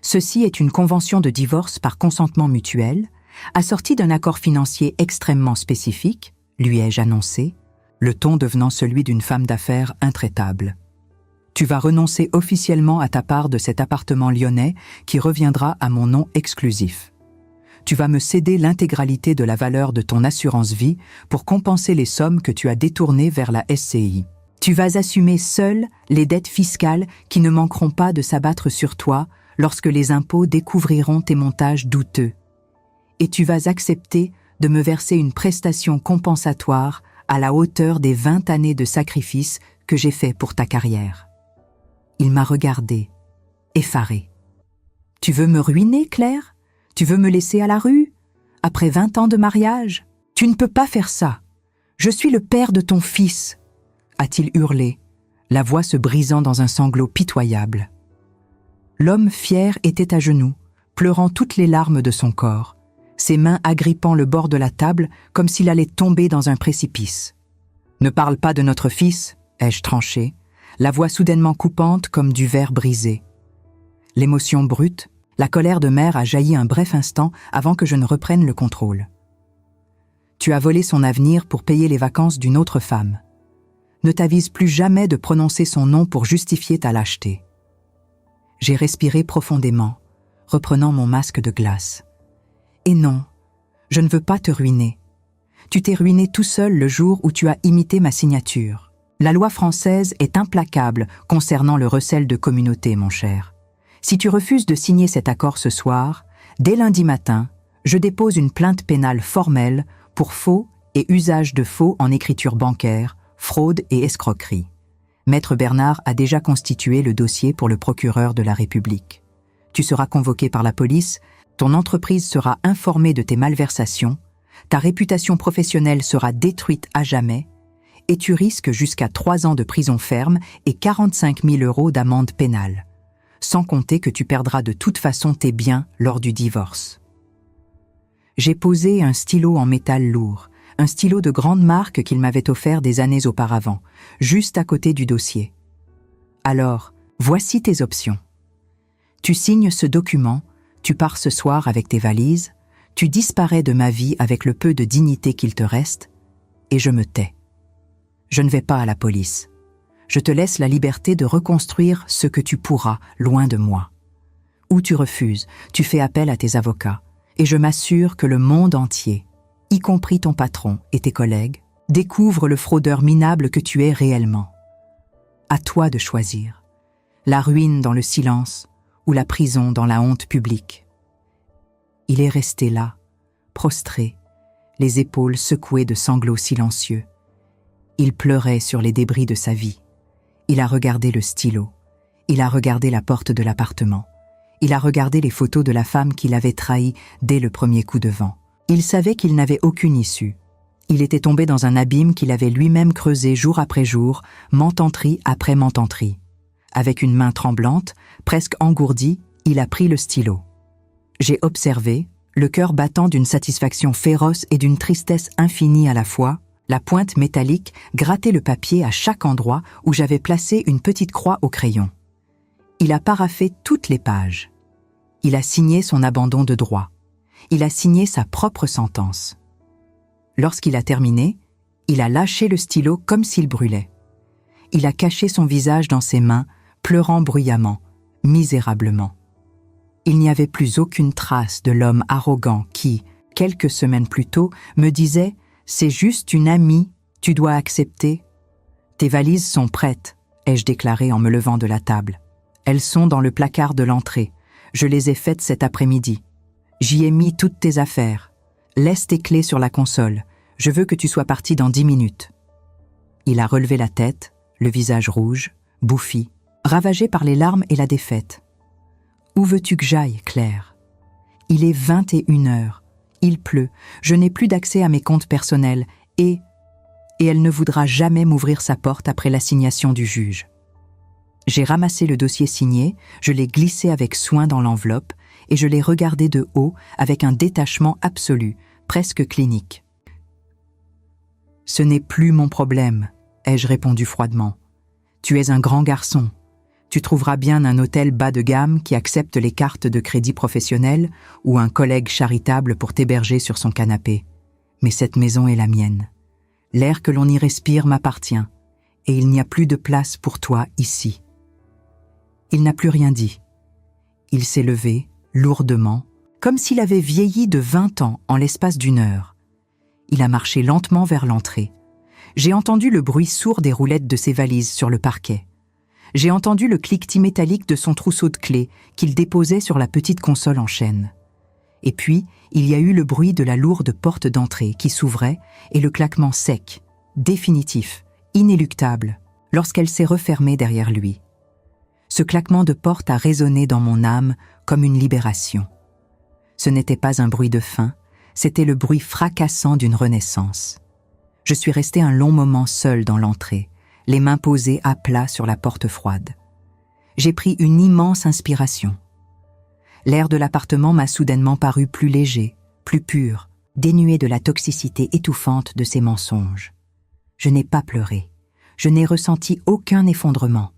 Ceci est une convention de divorce par consentement mutuel, assortie d'un accord financier extrêmement spécifique, lui ai-je annoncé, le ton devenant celui d'une femme d'affaires intraitable. Tu vas renoncer officiellement à ta part de cet appartement lyonnais qui reviendra à mon nom exclusif. Tu vas me céder l'intégralité de la valeur de ton assurance vie pour compenser les sommes que tu as détournées vers la SCI. Tu vas assumer seul les dettes fiscales qui ne manqueront pas de s'abattre sur toi lorsque les impôts découvriront tes montages douteux. Et tu vas accepter de me verser une prestation compensatoire à la hauteur des 20 années de sacrifice que j'ai fait pour ta carrière. Il m'a regardé, effaré. « Tu veux me ruiner, Claire ? Tu veux me laisser à la rue ? Après 20 ans de mariage ? Tu ne peux pas faire ça. Je suis le père de ton fils !» a-t-il hurlé, la voix se brisant dans un sanglot pitoyable. L'homme fier était à genoux, pleurant toutes les larmes de son corps, ses mains agrippant le bord de la table comme s'il allait tomber dans un précipice. « Ne parle pas de notre fils », ai-je tranché, la voix soudainement coupante comme du verre brisé. L'émotion brute, la colère de mère a jailli un bref instant avant que je ne reprenne le contrôle. « Tu as volé son avenir pour payer les vacances d'une autre femme. Ne t'avise plus jamais de prononcer son nom pour justifier ta lâcheté. » J'ai respiré profondément, reprenant mon masque de glace. « Et non, je ne veux pas te ruiner. Tu t'es ruiné tout seul le jour où tu as imité ma signature. La loi française est implacable concernant le recel de communauté, mon cher. Si tu refuses de signer cet accord ce soir, dès lundi matin, je dépose une plainte pénale formelle pour faux et usage de faux en écriture bancaire, fraude et escroquerie. Maître Bernard a déjà constitué le dossier pour le procureur de la République. Tu seras convoqué par la police, ton entreprise sera informée de tes malversations, ta réputation professionnelle sera détruite à jamais et tu risques jusqu'à 3 ans de prison ferme et 45 000 € d'amende pénale, sans compter que tu perdras de toute façon tes biens lors du divorce. » J'ai posé un stylo en métal lourd, un stylo de grande marque qu'il m'avait offert des années auparavant, juste à côté du dossier. « Alors, voici tes options. Tu signes ce document, tu pars ce soir avec tes valises, tu disparais de ma vie avec le peu de dignité qu'il te reste, et je me tais. Je ne vais pas à la police. Je te laisse la liberté de reconstruire ce que tu pourras, loin de moi. Ou tu refuses, tu fais appel à tes avocats, et je m'assure que le monde entier, y compris ton patron et tes collègues, découvre le fraudeur minable que tu es réellement. À toi de choisir. La ruine dans le silence ou la prison dans la honte publique. » Il est resté là, prostré, les épaules secouées de sanglots silencieux. Il pleurait sur les débris de sa vie. Il a regardé le stylo. Il a regardé la porte de l'appartement. Il a regardé les photos de la femme qu'il avait trahie dès le premier coup de vent. Il savait qu'il n'avait aucune issue. Il était tombé dans un abîme qu'il avait lui-même creusé jour après jour, mententerie après mententerie. Avec une main tremblante, presque engourdie, il a pris le stylo. J'ai observé, le cœur battant d'une satisfaction féroce et d'une tristesse infinie à la fois, la pointe métallique gratter le papier à chaque endroit où j'avais placé une petite croix au crayon. Il a paraphé toutes les pages. Il a signé son abandon de droit. Il a signé sa propre sentence. Lorsqu'il a terminé, il a lâché le stylo comme s'il brûlait. Il a caché son visage dans ses mains, pleurant bruyamment, misérablement. Il n'y avait plus aucune trace de l'homme arrogant qui, quelques semaines plus tôt, me disait « C'est juste une amie, tu dois accepter. » « Tes valises sont prêtes, » ai-je déclaré en me levant de la table. « Elles sont dans le placard de l'entrée. Je les ai faites cet après-midi. J'y ai mis toutes tes affaires. Laisse tes clés sur la console. Je veux que tu sois parti dans 10 minutes. » Il a relevé la tête, le visage rouge, bouffi, ravagé par les larmes et la défaite. « Où veux-tu que j'aille, Claire ? Il est 21 heures. Il pleut. Je n'ai plus d'accès à mes comptes personnels et elle ne voudra jamais m'ouvrir sa porte après l'assignation du juge. » J'ai ramassé le dossier signé, je l'ai glissé avec soin dans l'enveloppe et je l'ai regardé de haut avec un détachement absolu, presque clinique. « Ce n'est plus mon problème, » ai-je répondu froidement. « Tu es un grand garçon. Tu trouveras bien un hôtel bas de gamme qui accepte les cartes de crédit professionnelles ou un collègue charitable pour t'héberger sur son canapé. Mais cette maison est la mienne. L'air que l'on y respire m'appartient et il n'y a plus de place pour toi ici. » Il n'a plus rien dit. Il s'est levé, lourdement, comme s'il avait vieilli de 20 ans en l'espace d'1 heure. Il a marché lentement vers l'entrée. J'ai entendu le bruit sourd des roulettes de ses valises sur le parquet. J'ai entendu le cliquetis métallique de son trousseau de clés qu'il déposait sur la petite console en chêne. Et puis, il y a eu le bruit de la lourde porte d'entrée qui s'ouvrait et le claquement sec, définitif, inéluctable, lorsqu'elle s'est refermée derrière lui. Ce claquement de porte a résonné dans mon âme comme une libération. Ce n'était pas un bruit de fin, c'était le bruit fracassant d'une renaissance. Je suis restée un long moment seule dans l'entrée, les mains posées à plat sur la porte froide. J'ai pris une immense inspiration. L'air de l'appartement m'a soudainement paru plus léger, plus pur, dénué de la toxicité étouffante de ces mensonges. Je n'ai pas pleuré. Je n'ai ressenti aucun effondrement.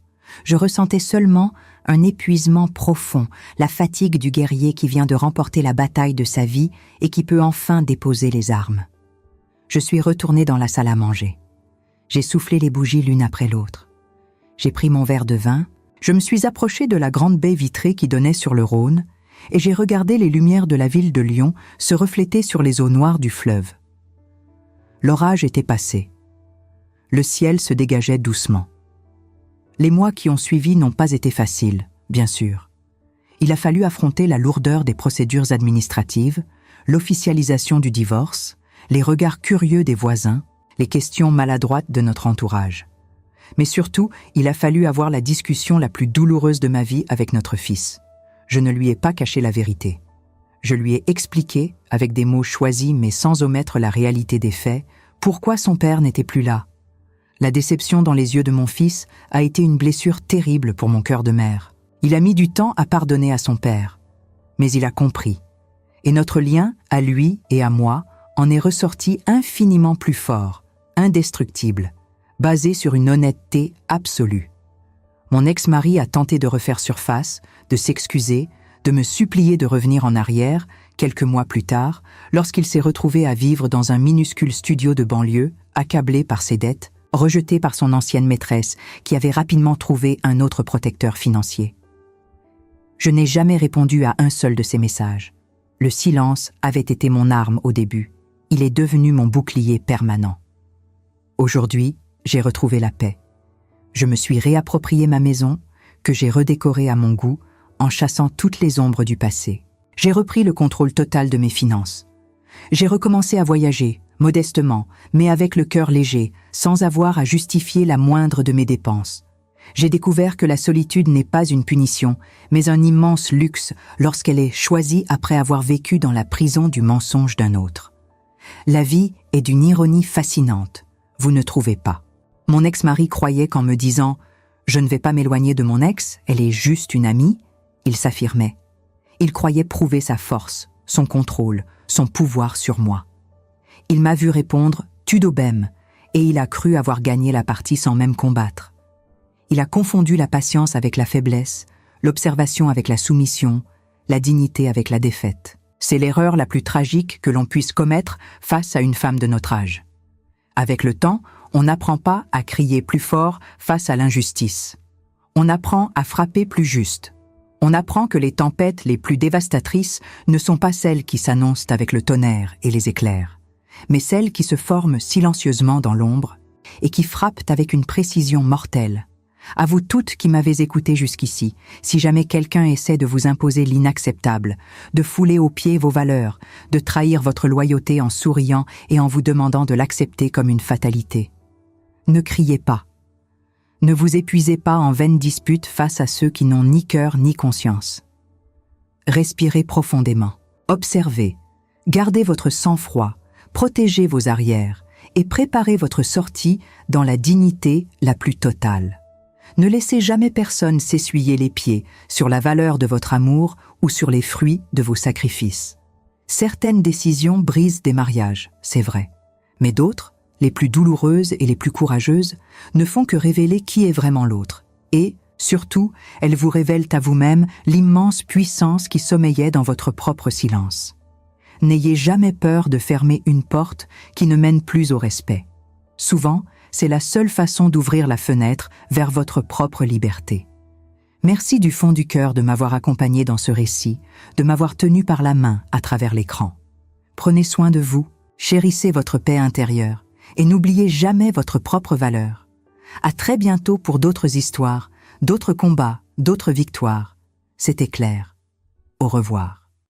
Je ressentais seulement un épuisement profond, la fatigue du guerrier qui vient de remporter la bataille de sa vie et qui peut enfin déposer les armes. Je suis retournée dans la salle à manger. J'ai soufflé les bougies l'une après l'autre. J'ai pris mon verre de vin, je me suis approchée de la grande baie vitrée qui donnait sur le Rhône et j'ai regardé les lumières de la ville de Lyon se refléter sur les eaux noires du fleuve. L'orage était passé. Le ciel se dégageait doucement. Les mois qui ont suivi n'ont pas été faciles, bien sûr. Il a fallu affronter la lourdeur des procédures administratives, l'officialisation du divorce, les regards curieux des voisins, les questions maladroites de notre entourage. Mais surtout, il a fallu avoir la discussion la plus douloureuse de ma vie avec notre fils. Je ne lui ai pas caché la vérité. Je lui ai expliqué, avec des mots choisis mais sans omettre la réalité des faits, pourquoi son père n'était plus là. La déception dans les yeux de mon fils a été une blessure terrible pour mon cœur de mère. Il a mis du temps à pardonner à son père, mais il a compris. Et notre lien, à lui et à moi, en est ressorti infiniment plus fort, indestructible, basé sur une honnêteté absolue. Mon ex-mari a tenté de refaire surface, de s'excuser, de me supplier de revenir en arrière, quelques mois plus tard, lorsqu'il s'est retrouvé à vivre dans un minuscule studio de banlieue, accablé par ses dettes, rejeté par son ancienne maîtresse, qui avait rapidement trouvé un autre protecteur financier. Je n'ai jamais répondu à un seul de ces messages. Le silence avait été mon arme au début. Il est devenu mon bouclier permanent. Aujourd'hui, j'ai retrouvé la paix. Je me suis réapproprié ma maison, que j'ai redécorée à mon goût, en chassant toutes les ombres du passé. J'ai repris le contrôle total de mes finances. J'ai recommencé à voyager, modestement, mais avec le cœur léger, sans avoir à justifier la moindre de mes dépenses. J'ai découvert que la solitude n'est pas une punition, mais un immense luxe lorsqu'elle est choisie après avoir vécu dans la prison du mensonge d'un autre. La vie est d'une ironie fascinante, vous ne trouvez pas? Mon ex-mari croyait qu'en me disant « Je ne vais pas m'éloigner de mon ex, elle est juste une amie », il s'affirmait. Il croyait prouver sa force, son contrôle, son pouvoir sur moi. Il m'a vu répondre « Tudobem » et il a cru avoir gagné la partie sans même combattre. Il a confondu la patience avec la faiblesse, l'observation avec la soumission, la dignité avec la défaite. C'est l'erreur la plus tragique que l'on puisse commettre face à une femme de notre âge. Avec le temps, on n'apprend pas à crier plus fort face à l'injustice. On apprend à frapper plus juste. On apprend que les tempêtes les plus dévastatrices ne sont pas celles qui s'annoncent avec le tonnerre et les éclairs, mais celles qui se forment silencieusement dans l'ombre et qui frappent avec une précision mortelle. À vous toutes qui m'avez écouté jusqu'ici, si jamais quelqu'un essaie de vous imposer l'inacceptable, de fouler aux pieds vos valeurs, de trahir votre loyauté en souriant et en vous demandant de l'accepter comme une fatalité, ne criez pas. Ne vous épuisez pas en vaines disputes face à ceux qui n'ont ni cœur ni conscience. Respirez profondément, observez, gardez votre sang-froid, protégez vos arrières et préparez votre sortie dans la dignité la plus totale. Ne laissez jamais personne s'essuyer les pieds sur la valeur de votre amour ou sur les fruits de vos sacrifices. Certaines décisions brisent des mariages, c'est vrai, mais d'autres, les plus douloureuses et les plus courageuses, ne font que révéler qui est vraiment l'autre. Et, surtout, elles vous révèlent à vous-même l'immense puissance qui sommeillait dans votre propre silence. N'ayez jamais peur de fermer une porte qui ne mène plus au respect. Souvent, c'est la seule façon d'ouvrir la fenêtre vers votre propre liberté. Merci du fond du cœur de m'avoir accompagné dans ce récit, de m'avoir tenu par la main à travers l'écran. Prenez soin de vous, chérissez votre paix intérieure et n'oubliez jamais votre propre valeur. À très bientôt pour d'autres histoires, d'autres combats, d'autres victoires. C'était Claire. Au revoir.